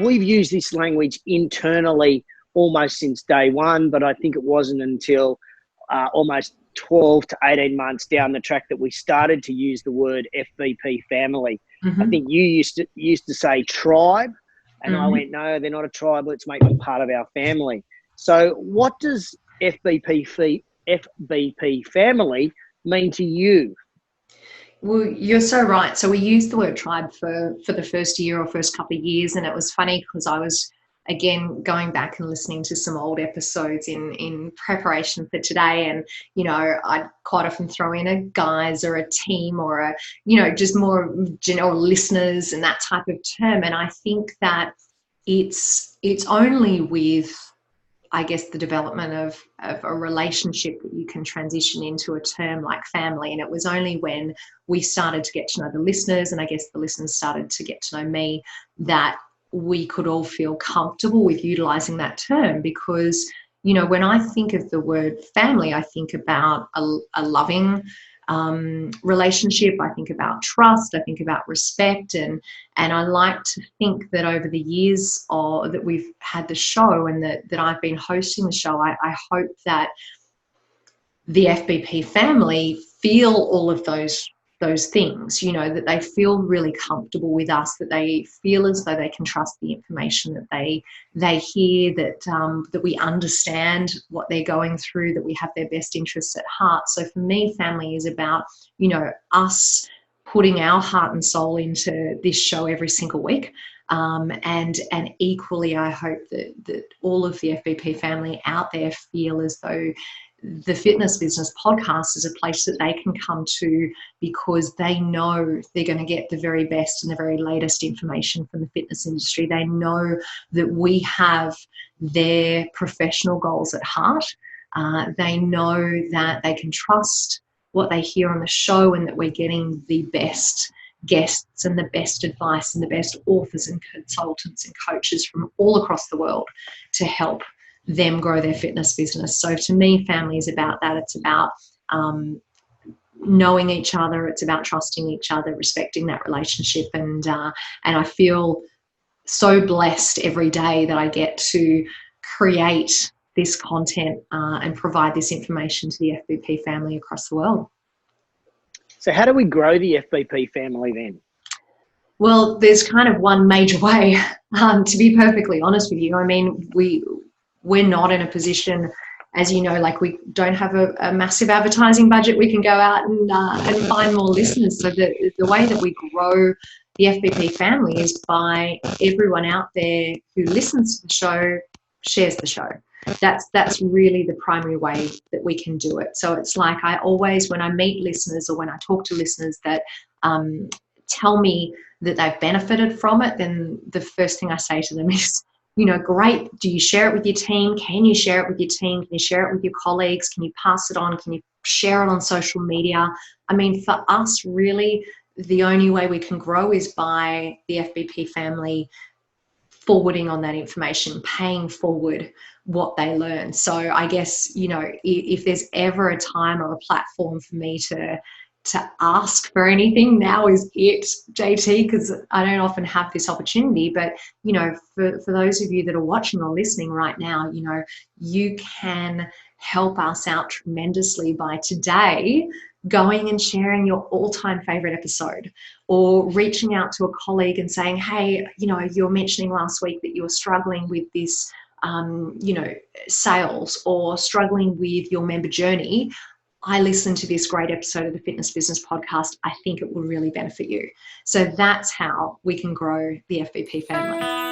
We've used this language internally almost since day one, but I think it wasn't until almost 12 to 18 months down the track that we started to use the word FBP family. I think you used to say tribe, and I went, no, they're not a tribe. Let's make them part of our family. So what does FBP family mean to you? Well, you're so right. So we used the word tribe for the first year or first couple of years, and it was funny because I was, again, going back and listening to some old episodes in preparation for today, and I'd quite often throw in a guys or a team or a just more general listeners and that type of term. And I think that it's only with, I guess, the development of a relationship that you can transition into a term like family. And it was only when we started to get to know the listeners, and I guess the listeners started to get to know me, that we could all feel comfortable with utilizing that term. Because, when I think of the word family, I think about a loving relationship. I think about trust. I think about respect. And I like to think that over the years that we've had the show and that I've been hosting the show, I hope that the FBP family feel all of those things, that they feel really comfortable with us, that they feel as though they can trust the information that they hear, that we understand what they're going through, that we have their best interests at heart. So for me, family is about, us putting our heart and soul into this show every single week. And equally, I hope that all of the FBP family out there feel as though the Fitness Business Podcast is a place that they can come to, because they know they're going to get the very best and the very latest information from the fitness industry. They know that we have their professional goals at heart. They know that they can trust what they hear on the show, and that we're getting the best guests and the best advice and the best authors and consultants and coaches from all across the world to help them grow their fitness business. So to me, family is about that. It's about knowing each other. It's about trusting each other, respecting that relationship. And I feel so blessed every day that I get to create this content and provide this information to the FBP family across the world. So how do we grow the FBP family then? Well, there's kind of one major way, to be perfectly honest with you. I mean, we're not in a position, as you know, like we don't have a massive advertising budget. We can go out and find more listeners. So the way that we grow the FBP family is by everyone out there who listens to the show, shares the show. That's really the primary way that we can do it. So it's like I always, when I meet listeners or when I talk to listeners that tell me that they've benefited from it, then the first thing I say to them is, great. Do you share it with your team? Can you share it with your team? Can you share it with your colleagues? Can you pass it on? Can you share it on social media? I mean, for us, really, the only way we can grow is by the FBP family forwarding on that information, paying forward what they learn. So I guess, if there's ever a time or a platform for me to ask for anything, now is it, JT, because I don't often have this opportunity. But, for those of you that are watching or listening right now, you can help us out tremendously by today going and sharing your all-time favorite episode, or reaching out to a colleague and saying, hey, you're mentioning last week that you were struggling with this, sales, or struggling with your member journey. I listened to this great episode of the Fitness Business Podcast. I think it will really benefit you. So that's how we can grow the FBP family.